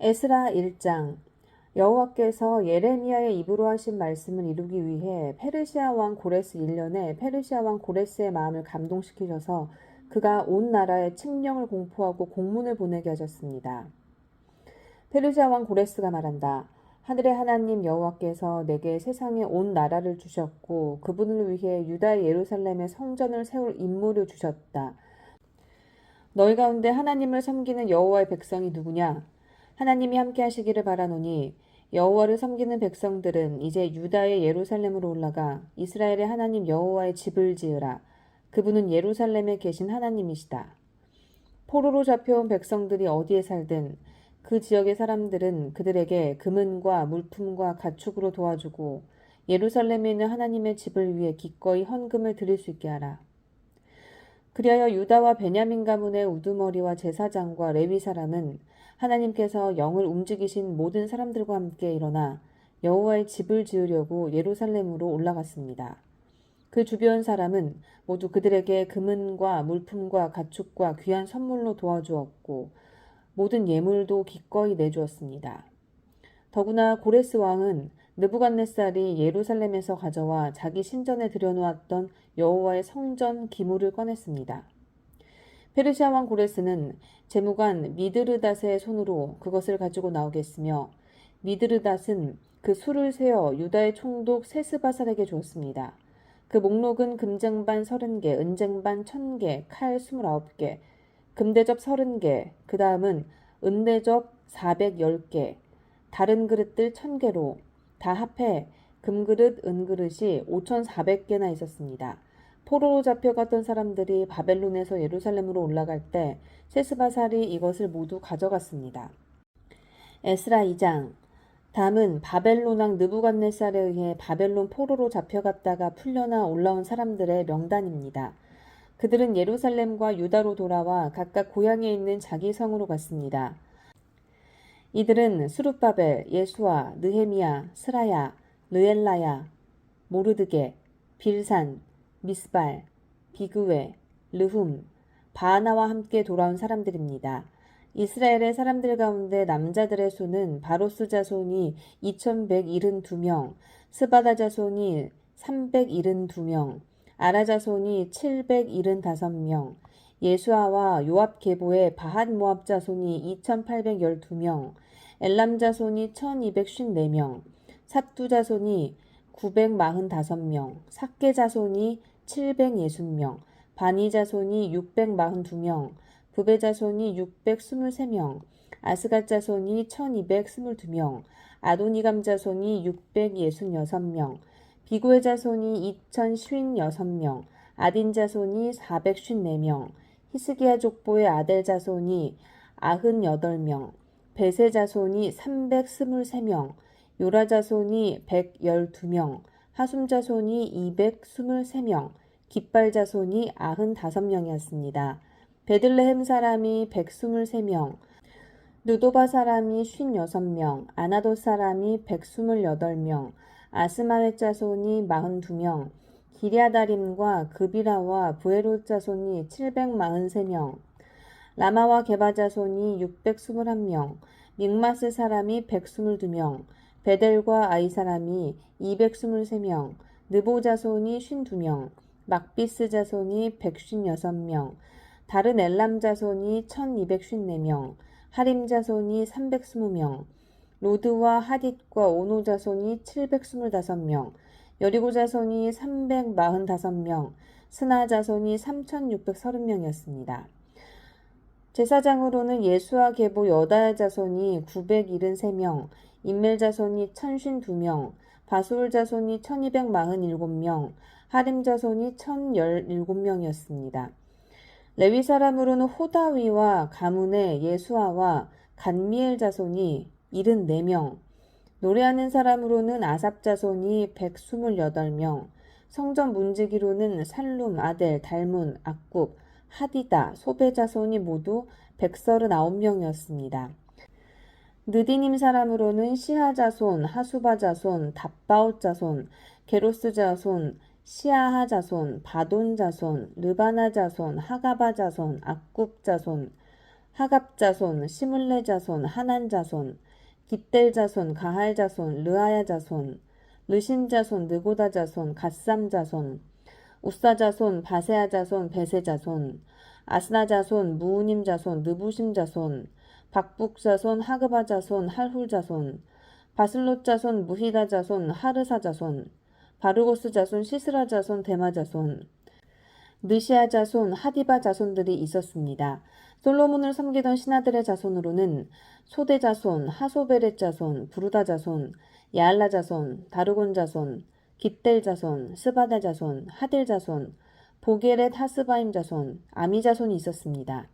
에스라 1장. 여호와께서 예레미야의 입으로 하신 말씀을 이루기 위해 페르시아 왕 고레스 1년에 페르시아 왕 고레스의 마음을 감동시키셔서 그가 온 나라에 칙령을 공포하고 공문을 보내게 하셨습니다. 페르시아 왕 고레스가 말한다. 하늘의 하나님 여호와께서 내게 세상에 온 나라를 주셨고 그분을 위해 유다의 예루살렘에 성전을 세울 임무를 주셨다. 너희 가운데 하나님을 섬기는 여호와의 백성이 누구냐? 하나님이 함께 하시기를 바라노니 여호와를 섬기는 백성들은 이제 유다의 예루살렘으로 올라가 이스라엘의 하나님 여호와의 집을 지으라. 그분은 예루살렘에 계신 하나님이시다. 포로로 잡혀온 백성들이 어디에 살든 그 지역의 사람들은 그들에게 금은과 물품과 가축으로 도와주고 예루살렘에 있는 하나님의 집을 위해 기꺼이 헌금을 드릴 수 있게 하라. 그리하여 유다와 베냐민 가문의 우두머리와 제사장과 레위 사람은 하나님께서 영을 움직이신 모든 사람들과 함께 일어나 여호와의 집을 지으려고 예루살렘으로 올라갔습니다. 그 주변 사람은 모두 그들에게 금은과 물품과 가축과 귀한 선물로 도와주었고 모든 예물도 기꺼이 내주었습니다. 더구나 고레스 왕은 느부갓네살이 예루살렘에서 가져와 자기 신전에 들여놓았던 여호와의 성전 기물을 꺼냈습니다. 페르시아 왕 고레스는 재무관 미드르닷의 손으로 그것을 가지고 나오게 했으며 미드르닷은 그 수를 세어 유다의 총독 세스바살에게 주었습니다. 그 목록은 금쟁반 30개, 은쟁반 1000개, 칼 29개, 금대접 30개, 그 다음은 은대접 410개, 다른 그릇들 1000개로 다 합해 금그릇, 은그릇이 5400개나 있었습니다. 포로로 잡혀갔던 사람들이 바벨론에서 예루살렘으로 올라갈 때 세스바살이 이것을 모두 가져갔습니다. 에스라 2장. 다음은 바벨론 왕 느부갓네살에 의해 바벨론 포로로 잡혀갔다가 풀려나 올라온 사람들의 명단입니다. 그들은 예루살렘과 유다로 돌아와 각각 고향에 있는 자기 성으로 갔습니다. 이들은 스룹바벨, 예수아, 느헤미야, 스라야, 르엘라야, 모르드게, 빌산, 미스발, 비그웨, 르훔, 바하나와 함께 돌아온 사람들입니다. 이스라엘의 사람들 가운데 남자들의 수는 바로스 자손이 2172명, 스바다 자손이 372명, 아라 자손이 775명, 예수아와 요압 계보의 바핫 모압 자손이 2812명, 엘람 자손이 1254명, 삿두 자손이 945명, 삭게 자손이 760명, 바니 자손이 642명, 부베 자손이 623명, 아스갓 자손이 1222명, 아도니감 자손이 666명, 비고의 자손이 2056명, 아딘 자손이 454명, 히스기야 족보의 아델 자손이 98명, 베세 자손이 323명, 요라 자손이 112명, 하숨 자손이 223명, 깃발 자손이 95명이었습니다. 베들레헴 사람이 123명, 느도바 사람이 56명, 아나돗 사람이 128명, 아스마웻 자손이 42명, 기랴다림과 그비라와 부에롯 자손이 743명, 라마와 게바 자손이 621명, 믹마스 사람이 122명, 베델과 아이 사람이 223명, 느보 자손이 52명, 막비스 자손이 156명, 다른 엘람 자손이 1254명, 하림 자손이 320명, 로드와 하딧과 오노 자손이 725명, 여리고 자손이 345명, 스나 자손이 3630명이었습니다. 제사장으로는 예수아 계보 여다야 자손이 973명, 인멜 자손이 1052명, 바수울 자손이 1247명, 하림 자손이 1017명이었습니다. 레위 사람으로는 호다위와 가문의 예수아와 간미엘 자손이 74명, 노래하는 사람으로는 아삽 자손이 128명, 성전 문지기로는 살룸, 아델, 달문, 악굽, 하디다, 소베 자손이 모두 139명이었습니다. 느디님 사람으로는 시하 자손, 하수바 자손, 답바옷 자손, 게로스 자손, 시아하 자손, 바돈 자손, 르바나 자손, 하가바 자손, 악굽 자손, 하갑 자손, 시물레 자손, 하난 자손, 깃델 자손, 가할 자손, 르아야 자손, 르신 자손, 느고다 자손, 갓삼 자손, 우사 자손, 바세아 자손, 베세 자손, 아스나 자손, 무우님 자손, 느부심 자손, 박북 자손, 하그바 자손, 할훌 자손, 바슬롯 자손, 무히다 자손, 하르사 자손, 바르고스 자손, 시스라 자손, 데마 자손, 느시아 자손, 하디바 자손들이 있었습니다. 솔로몬을 섬기던 신하들의 자손으로는 소대 자손, 하소베렛 자손, 부르다 자손, 야알라 자손, 다르곤 자손, 깃델 자손, 스바다 자손, 하딜 자손, 보게렛 하스바임 자손, 아미 자손이 있었습니다.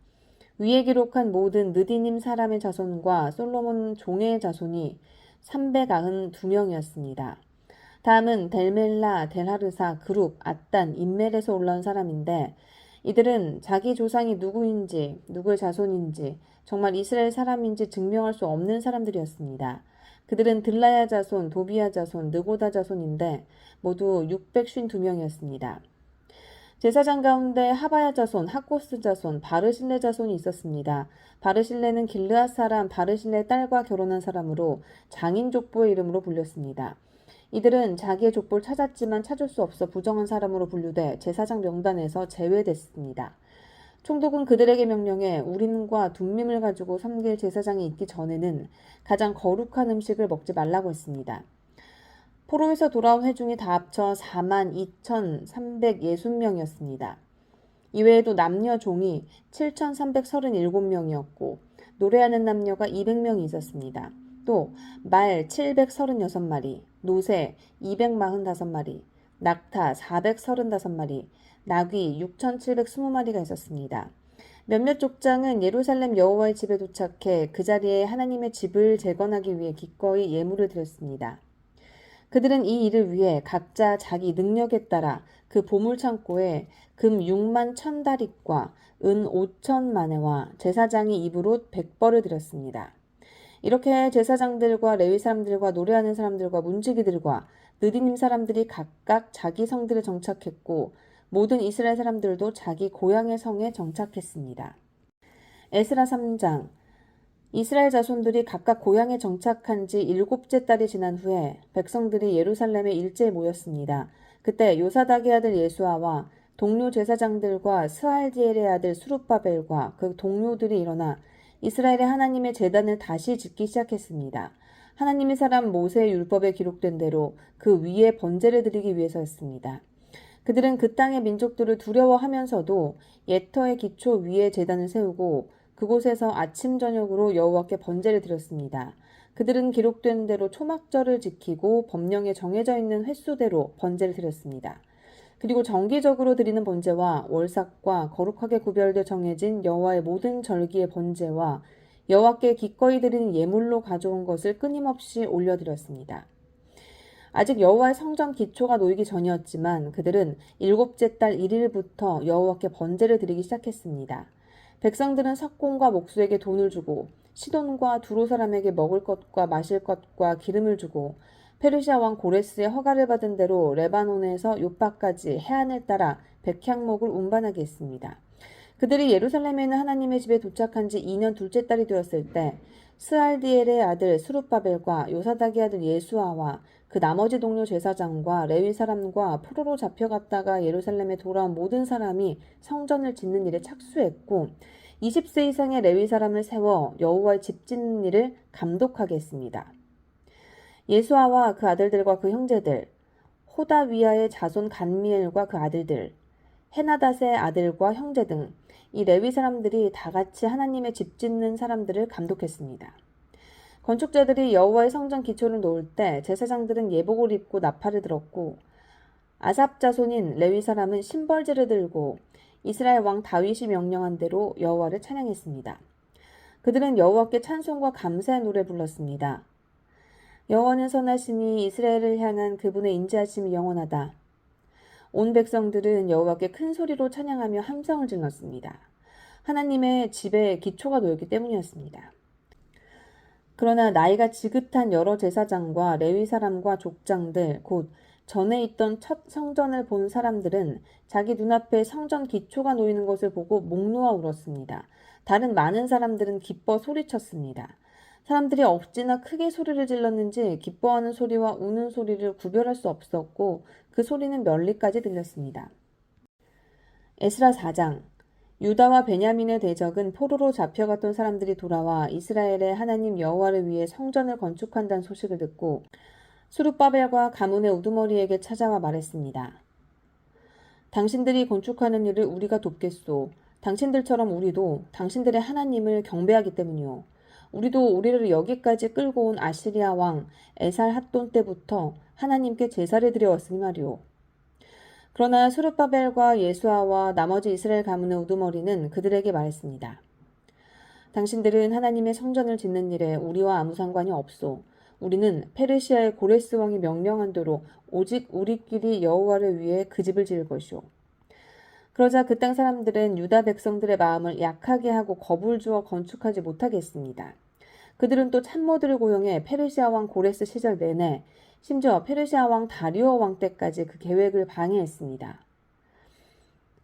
위에 기록한 모든 느디님 사람의 자손과 솔로몬 종의 자손이 392명이었습니다. 다음은 델멜라, 델하르사, 그룹, 앗단, 인멜에서 올라온 사람인데 이들은 자기 조상이 누구인지, 누구의 자손인지, 정말 이스라엘 사람인지 증명할 수 없는 사람들이었습니다. 그들은 들라야 자손, 도비야 자손, 느고다 자손인데 모두 652명이었습니다. 제사장 가운데 하바야 자손, 하코스 자손, 바르실레 자손이 있었습니다. 바르실레는 길르앗 사람 바르실레의 딸과 결혼한 사람으로 장인 족보의 이름으로 불렸습니다. 이들은 자기의 족보를 찾았지만 찾을 수 없어 부정한 사람으로 분류돼 제사장 명단에서 제외됐습니다. 총독은 그들에게 명령해 우림과 둠밈을 가지고 섬길 제사장이 있기 전에는 가장 거룩한 음식을 먹지 말라고 했습니다. 포로에서 돌아온 회중이 다 합쳐 42,360명이었습니다. 이외에도 남녀 종이 7,337명이었고 노래하는 남녀가 200명이 있었습니다. 또 말 736마리, 노새 245마리, 낙타 435마리, 나귀 6,720마리가 있었습니다. 몇몇 족장은 예루살렘 여호와의 집에 도착해 그 자리에 하나님의 집을 재건하기 위해 기꺼이 예물을 드렸습니다. 그들은 이 일을 위해 각자 자기 능력에 따라 그 보물창고에 금 6만 1,000다릭과 은 5,000마네와 제사장이 입을 옷 100벌을 드렸습니다. 이렇게 제사장들과 레위 사람들과 노래하는 사람들과 문지기들과 느디님 사람들이 각각 자기 성들에 정착했고 모든 이스라엘 사람들도 자기 고향의 성에 정착했습니다. 에스라 3장. 이스라엘 자손들이 각각 고향에 정착한 지 7째 달이 지난 후에 백성들이 예루살렘에 일제에 모였습니다. 그때 요사닥의 아들 예수아와 동료 제사장들과 스알디엘의 아들 수룹바벨과 그 동료들이 일어나 이스라엘의 하나님의 제단을 다시 짓기 시작했습니다. 하나님의 사람 모세의 율법에 기록된 대로 그 위에 번제를 드리기 위해서였습니다. 그들은 그 땅의 민족들을 두려워하면서도 옛터의 기초 위에 제단을 세우고 그곳에서 아침 저녁으로 여호와께 번제를 드렸습니다. 그들은 기록된 대로 초막절을 지키고 법령에 정해져 있는 횟수대로 번제를 드렸습니다. 그리고 정기적으로 드리는 번제와 월삭과 거룩하게 구별되어 정해진 여호와의 모든 절기의 번제와 여호와께 기꺼이 드리는 예물로 가져온 것을 끊임없이 올려드렸습니다. 아직 여호와의 성전 기초가 놓이기 전이었지만 그들은 7째 달 1일부터 여호와께 번제를 드리기 시작했습니다. 백성들은 석공과 목수에게 돈을 주고 시돈과 두로 사람에게 먹을 것과 마실 것과 기름을 주고 페르시아 왕 고레스의 허가를 받은 대로 레바논에서 요파까지 해안을 따라 백향목을 운반하게 했습니다. 그들이 예루살렘에 있는 하나님의 집에 도착한 지 2년 둘째 달이 되었을 때 스알디엘의 아들 스룹바벨과 요사닥의 아들 예수아와 그 나머지 동료 제사장과 레위 사람과 포로로 잡혀갔다가 예루살렘에 돌아온 모든 사람이 성전을 짓는 일에 착수했고 20세 이상의 레위 사람을 세워 여호와의 집 짓는 일을 감독하게 했습니다. 예수아와 그 아들들과 그 형제들, 호다위아의 자손 간미엘과 그 아들들, 헤나닷의 아들과 형제 등 이 레위 사람들이 다 같이 하나님의 집 짓는 사람들을 감독했습니다. 건축자들이 여호와의 성전 기초를 놓을 때 제사장들은 예복을 입고 나팔을 들었고 아삽 자손인 레위 사람은 신벌제를 들고 이스라엘 왕 다윗이 명령한 대로 여호와를 찬양했습니다. 그들은 여호와께 찬송과 감사의 노래 불렀습니다. 여호와는 선하시니 이스라엘을 향한 그분의 인자하심이 영원하다. 온 백성들은 여호와께 큰 소리로 찬양하며 함성을 질렀습니다. 하나님의 집에 기초가 놓였기 때문이었습니다. 그러나 나이가 지긋한 여러 제사장과 레위 사람과 족장들, 곧 전에 있던 첫 성전을 본 사람들은 자기 눈앞에 성전 기초가 놓이는 것을 보고 목 놓아 울었습니다. 다른 많은 사람들은 기뻐 소리쳤습니다. 사람들이 어찌나 크게 소리를 질렀는지 기뻐하는 소리와 우는 소리를 구별할 수 없었고 그 소리는 멀리까지 들렸습니다. 에스라 4장. 유다와 베냐민의 대적은 포로로 잡혀갔던 사람들이 돌아와 이스라엘의 하나님 여호와를 위해 성전을 건축한다는 소식을 듣고 스룹바벨과 가문의 우두머리에게 찾아와 말했습니다. 당신들이 건축하는 일을 우리가 돕겠소. 당신들처럼 우리도 당신들의 하나님을 경배하기 때문이요. 우리도 우리를 여기까지 끌고 온 아시리아 왕 에살핫돈 때부터 하나님께 제사를 드려왔으니 말이오. 그러나 스룹바벨과 예수아와 나머지 이스라엘 가문의 우두머리는 그들에게 말했습니다. 당신들은 하나님의 성전을 짓는 일에 우리와 아무 상관이 없소. 우리는 페르시아의 고레스 왕이 명령한 대로 오직 우리끼리 여호와를 위해 그 집을 지을 것이오. 그러자 그 땅 사람들은 유다 백성들의 마음을 약하게 하고 겁을 주어 건축하지 못하게 했습니다. 그들은 또 참모들을 고용해 페르시아 왕 고레스 시절 내내 심지어 페르시아 왕 다리오 왕 때까지 그 계획을 방해했습니다.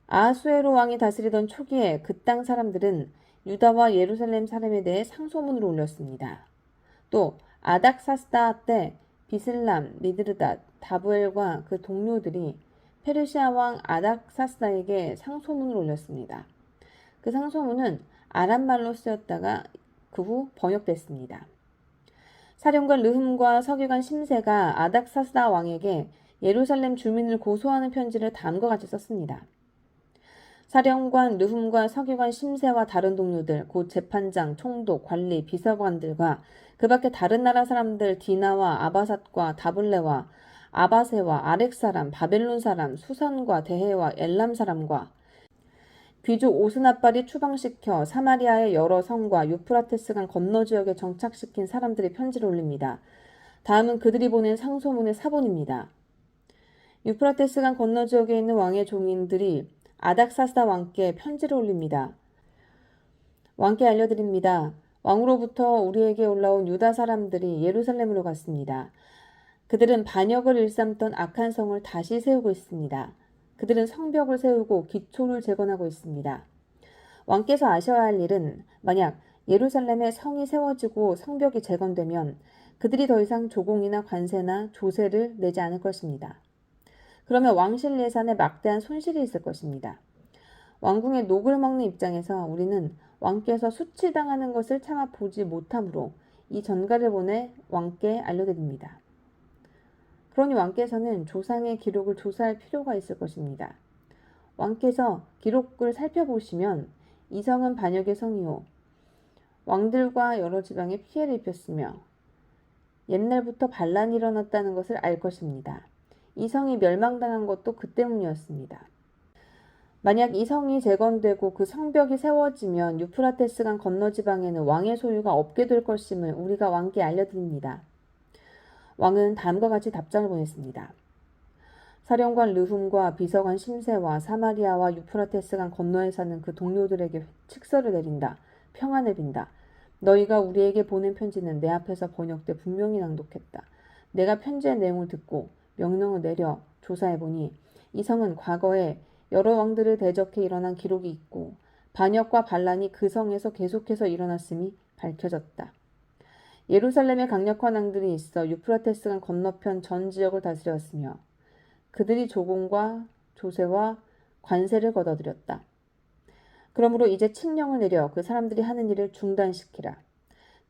아하수에로 왕이 다스리던 초기에 그 땅 사람들은 유다와 예루살렘 사람에 대해 상소문을 올렸습니다. 또 아닥사스다 때 비슬람, 미드르닷, 다부엘과 그 동료들이 페르시아 왕 아닥사스다에게 상소문을 올렸습니다. 그 상소문은 아람말로 쓰였다가 그 후 번역됐습니다. 사령관 르흠과 서기관 심세가 아닥사스다 왕에게 예루살렘 주민을 고소하는 편지를 다음과 같이 썼습니다. 사령관 르흠과 서기관 심세와 다른 동료들, 곧 재판장, 총독, 관리, 비서관들과 그 밖에 다른 나라 사람들 디나와 아바삿과 다블레와 아바세와 아렉 사람, 바벨론 사람, 수산과 대해와 엘람 사람과 귀족 오스나발이 추방시켜 사마리아의 여러 성과 유프라테스강 건너 지역에 정착시킨 사람들이 편지를 올립니다. 다음은 그들이 보낸 상소문의 사본입니다. 유프라테스강 건너 지역에 있는 왕의 종인들이 아닥사스다 왕께 편지를 올립니다. 왕께 알려드립니다. 왕으로부터 우리에게 올라온 유다 사람들이 예루살렘으로 갔습니다. 그들은 반역을 일삼던 악한 성을 다시 세우고 있습니다. 그들은 성벽을 세우고 기초를 재건하고 있습니다. 왕께서 아셔야 할 일은 만약 예루살렘에 성이 세워지고 성벽이 재건되면 그들이 더 이상 조공이나 관세나 조세를 내지 않을 것입니다. 그러면 왕실 예산에 막대한 손실이 있을 것입니다. 왕궁의 녹을 먹는 입장에서 우리는 왕께서 수치당하는 것을 참아 보지 못하므로 이 전가를 보내 왕께 알려드립니다. 그러니 왕께서는 조상의 기록을 조사할 필요가 있을 것입니다. 왕께서 기록을 살펴보시면 이 성은 반역의 성이요 왕들과 여러 지방에 피해를 입혔으며 옛날부터 반란이 일어났다는 것을 알 것입니다. 이 성이 멸망당한 것도 그 때문이었습니다. 만약 이 성이 재건되고 그 성벽이 세워지면 유프라테스강 건너 지방에는 왕의 소유가 없게 될 것임을 우리가 왕께 알려드립니다. 왕은 다음과 같이 답장을 보냈습니다. 사령관 르훔과 비서관 심세와 사마리아와 유프라테스강 건너에 사는 그 동료들에게 칙서를 내린다. 평안을 빈다. 너희가 우리에게 보낸 편지는 내 앞에서 번역돼 분명히 낭독했다. 내가 편지의 내용을 듣고 명령을 내려 조사해보니 이 성은 과거에 여러 왕들을 대적해 일어난 기록이 있고 반역과 반란이 그 성에서 계속해서 일어났음이 밝혀졌다. 예루살렘에 강력한 왕들이 있어 유프라테스강 건너편 전 지역을 다스렸으며 그들이 조공과 조세와 관세를 걷어들였다. 그러므로 이제 칙령을 내려 그 사람들이 하는 일을 중단시키라.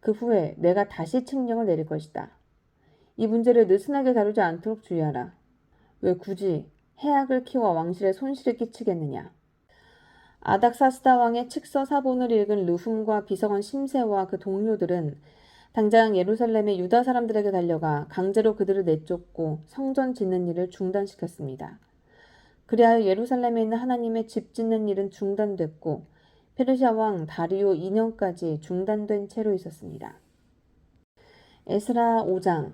그 후에 내가 다시 칙령을 내릴 것이다. 이 문제를 느슨하게 다루지 않도록 주의하라. 왜 굳이 해악을 키워 왕실에 손실을 끼치겠느냐. 아닥사스다 왕의 칙서 사본을 읽은 르훔과 비서관 심세와 그 동료들은 당장 예루살렘의 유다 사람들에게 달려가 강제로 그들을 내쫓고 성전 짓는 일을 중단시켰습니다. 그리하여 예루살렘에 있는 하나님의 집 짓는 일은 중단됐고 페르시아 왕 다리오 2년까지 중단된 채로 있었습니다. 에스라 5장.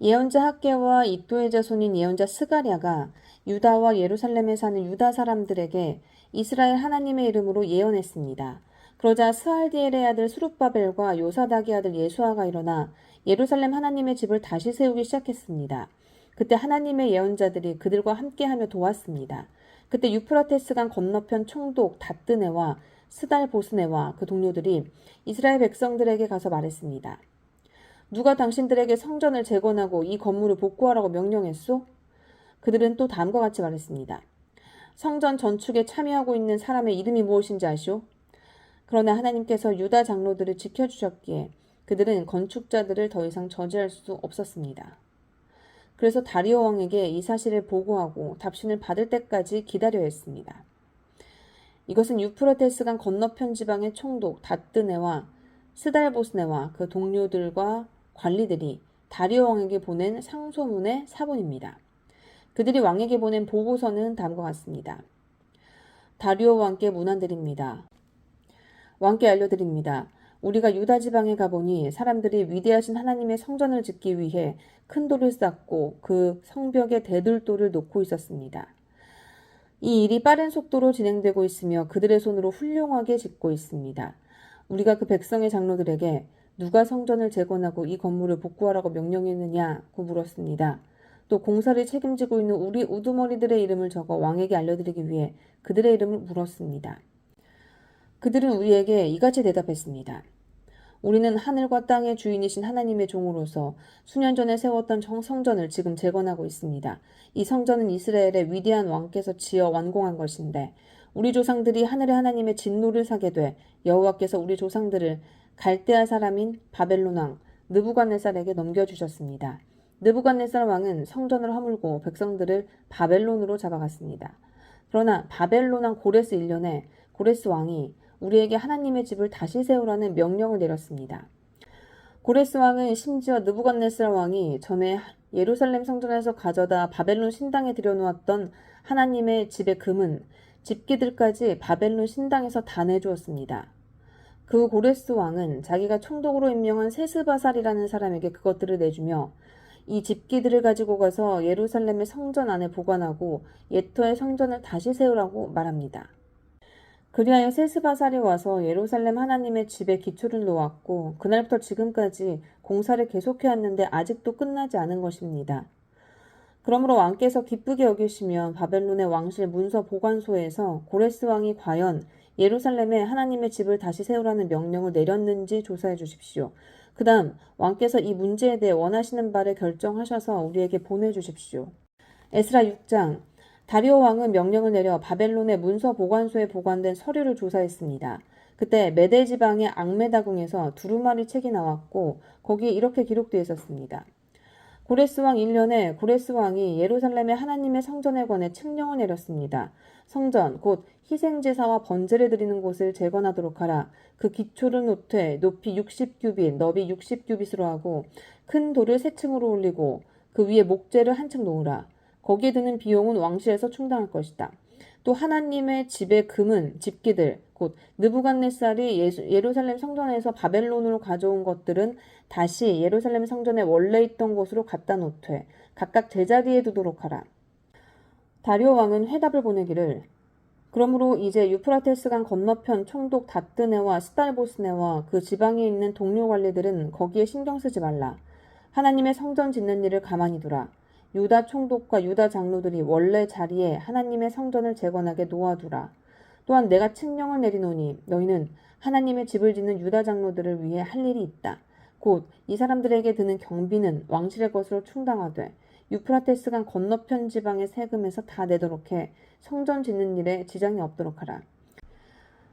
예언자 학개와 이도의 자손인 예언자 스가랴가 유다와 예루살렘에 사는 유다 사람들에게 이스라엘 하나님의 이름으로 예언했습니다. 그러자 스알디엘의 아들 스룹바벨과 요사닥의 아들 예수아가 일어나 예루살렘 하나님의 집을 다시 세우기 시작했습니다. 그때 하나님의 예언자들이 그들과 함께하며 도왔습니다. 그때 유프라테스강 건너편 총독 다뜨네와 스달보스네와 그 동료들이 이스라엘 백성들에게 가서 말했습니다. 누가 당신들에게 성전을 재건하고 이 건물을 복구하라고 명령했소? 그들은 또 다음과 같이 말했습니다. 성전 건축에 참여하고 있는 사람의 이름이 무엇인지 아시오? 그러나 하나님께서 유다 장로들을 지켜주셨기에 그들은 건축자들을 더 이상 저지할 수 없었습니다. 그래서 다리오 왕에게 이 사실을 보고하고 답신을 받을 때까지 기다려야 했습니다. 이것은 유프라테스강 건너편 지방의 총독 다뜨네와 스달보스네와 그 동료들과 관리들이 다리오 왕에게 보낸 상소문의 사본입니다. 그들이 왕에게 보낸 보고서는 다음과 같습니다. 다리오 왕께 문안드립니다. 왕께 알려드립니다. 우리가 유다 지방에 가보니 사람들이 위대하신 하나님의 성전을 짓기 위해 큰 돌을 쌓고 그 성벽에 대들돌을 놓고 있었습니다. 이 일이 빠른 속도로 진행되고 있으며 그들의 손으로 훌륭하게 짓고 있습니다. 우리가 그 백성의 장로들에게 누가 성전을 재건하고 이 건물을 복구하라고 명령했느냐고 물었습니다. 또 공사를 책임지고 있는 우리 우두머리들의 이름을 적어 왕에게 알려드리기 위해 그들의 이름을 물었습니다. 그들은 우리에게 이같이 대답했습니다. 우리는 하늘과 땅의 주인이신 하나님의 종으로서 수년 전에 세웠던 성전을 지금 재건하고 있습니다. 이 성전은 이스라엘의 위대한 왕께서 지어 완공한 것인데 우리 조상들이 하늘의 하나님의 진노를 사게 돼 여호와께서 우리 조상들을 갈대아 사람인 바벨론 왕 느부갓네살에게 넘겨주셨습니다. 느부갓네살 왕은 성전을 허물고 백성들을 바벨론으로 잡아갔습니다. 그러나 바벨론 왕 고레스 1년에 고레스 왕이 우리에게 하나님의 집을 다시 세우라는 명령을 내렸습니다. 고레스 왕은 심지어 느부갓네살 왕이 전에 예루살렘 성전에서 가져다 바벨론 신당에 들여놓았던 하나님의 집의 금은 집기들까지 바벨론 신당에서 다 내주었습니다. 그 고레스 왕은 자기가 총독으로 임명한 세스바살이라는 사람에게 그것들을 내주며 이 집기들을 가지고 가서 예루살렘의 성전 안에 보관하고 옛터의 성전을 다시 세우라고 말합니다. 그리하여 세스바살이 와서 예루살렘 하나님의 집에 기초를 놓았고 그날부터 지금까지 공사를 계속해왔는데 아직도 끝나지 않은 것입니다. 그러므로 왕께서 기쁘게 여기시면 바벨론의 왕실 문서 보관소에서 고레스 왕이 과연 예루살렘에 하나님의 집을 다시 세우라는 명령을 내렸는지 조사해 주십시오. 그 다음 왕께서 이 문제에 대해 원하시는 바를 결정하셔서 우리에게 보내주십시오. 에스라 6장 다리오 왕은 명령을 내려 바벨론의 문서 보관소에 보관된 서류를 조사했습니다. 그때 메데 지방의 앙메다궁에서 두루마리 책이 나왔고 거기에 이렇게 기록되어 있었습니다. 고레스 왕 1년에 고레스 왕이 예루살렘의 하나님의 성전에 관해 칙령을 내렸습니다. 성전 곧 희생제사와 번제를 드리는 곳을 재건하도록 하라. 그 기초를 놓되 높이 60규빗 너비 60규빗으로 하고 큰 돌을 세 층으로 올리고 그 위에 목재를 한 층 놓으라. 거기에 드는 비용은 왕실에서 충당할 것이다. 또 하나님의 집의 금은 집기들 곧 느부갓네살이 예루살렘 성전에서 바벨론으로 가져온 것들은 다시 예루살렘 성전에 원래 있던 곳으로 갖다 놓되 각각 제자리에 두도록 하라. 다리오 왕은 회답을 보내기를 그러므로 이제 유프라테스강 건너편 총독 다뜨네와 스달보스네와 그 지방에 있는 동료 관리들은 거기에 신경 쓰지 말라. 하나님의 성전 짓는 일을 가만히 두라. 유다 총독과 유다 장로들이 원래 자리에 하나님의 성전을 재건하게 놓아두라. 또한 내가 칙령을 내리노니 너희는 하나님의 집을 짓는 유다 장로들을 위해 할 일이 있다. 곧 이 사람들에게 드는 경비는 왕실의 것으로 충당하되 유프라테스강 건너편 지방의 세금에서 다 내도록 해 성전 짓는 일에 지장이 없도록 하라.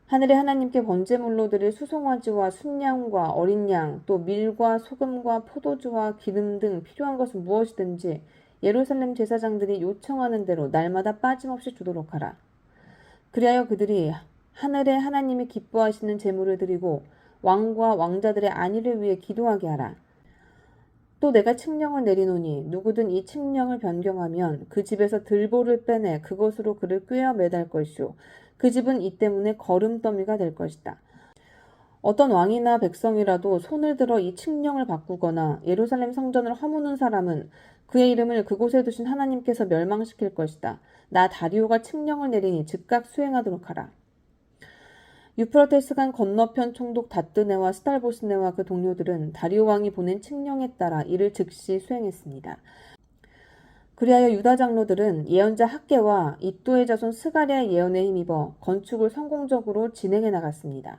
하늘의 하나님께 번제물로 드릴 수송아지와 순양과 어린 양, 또 밀과 소금과 포도주와 기름 등 필요한 것은 무엇이든지 예루살렘 제사장들이 요청하는 대로 날마다 빠짐없이 주도록 하라. 그리하여 그들이 하늘의 하나님이 기뻐하시는 제물을 드리고 왕과 왕자들의 안위를 위해 기도하게 하라. 또 내가 칙령을 내리노니 누구든 이 칙령을 변경하면 그 집에서 들보를 빼내 그것으로 그를 꿰어 매달 것이요 그 집은 이 때문에 거름더미가 될 것이다. 어떤 왕이나 백성이라도 손을 들어 이 칙령을 바꾸거나 예루살렘 성전을 허무는 사람은 그의 이름을 그곳에 두신 하나님께서 멸망시킬 것이다. 나 다리오가 칙령을 내리니 즉각 수행하도록 하라. 유프라테스강 건너편 총독 다뜨네와 스달보스네와 그 동료들은 다리오 왕이 보낸 칙령에 따라 이를 즉시 수행했습니다. 그리하여 유다 장로들은 예언자 학개와 이도의 자손 스가랴의 예언에 힘입어 건축을 성공적으로 진행해 나갔습니다.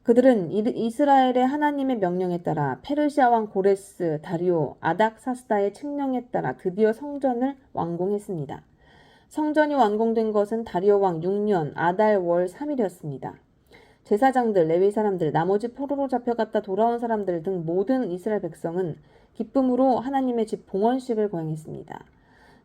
그들은 이스라엘의 하나님의 명령에 따라 페르시아 왕 고레스, 다리오, 아닥사스다의 칙령에 따라 드디어 성전을 완공했습니다. 성전이 완공된 것은 다리오 왕 6년 아달 월 3일이었습니다. 제사장들, 레위 사람들, 나머지 포로로 잡혀갔다 돌아온 사람들 등 모든 이스라엘 백성은 기쁨으로 하나님의 집 봉헌식을 거행했습니다.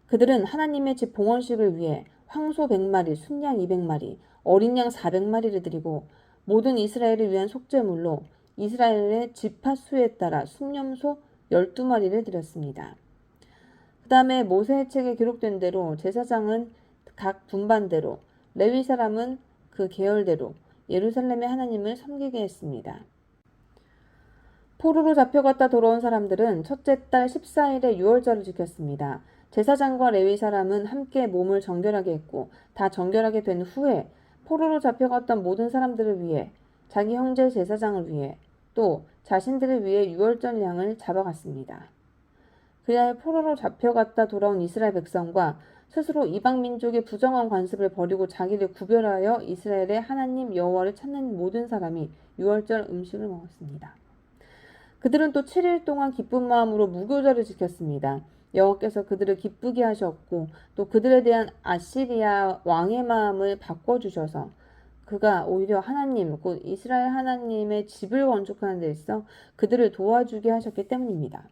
그들은 하나님의 집 봉헌식을 위해 황소 100마리, 순양 200마리, 어린 양 400마리를 드리고 모든 이스라엘을 위한 속죄물로 이스라엘의 지파 수에 따라 순념소 12마리를 드렸습니다. 그 다음에 모세의 책에 기록된 대로 제사장은 각 분반대로, 레위 사람은 그 계열대로 예루살렘의 하나님을 섬기게 했습니다. 포로로 잡혀갔다 돌아온 사람들은 첫째 달 14일에 유월절을 지켰습니다. 제사장과 레위 사람은 함께 몸을 정결하게 했고 다 정결하게 된 후에 포로로 잡혀갔던 모든 사람들을 위해 자기 형제 제사장을 위해 또 자신들을 위해 유월절 양을 잡아갔습니다. 그리하여 포로로 잡혀갔다 돌아온 이스라엘 백성과 스스로 이방 민족의 부정한 관습을 버리고 자기를 구별하여 이스라엘의 하나님 여호와를 찾는 모든 사람이 유월절 음식을 먹었습니다. 그들은 또 7일 동안 기쁜 마음으로 무교절을 지켰습니다. 여호와께서 그들을 기쁘게 하셨고 또 그들에 대한 아시리아 왕의 마음을 바꿔주셔서 그가 오히려 하나님, 곧 이스라엘 하나님의 집을 건축하는 데 있어 그들을 도와주게 하셨기 때문입니다.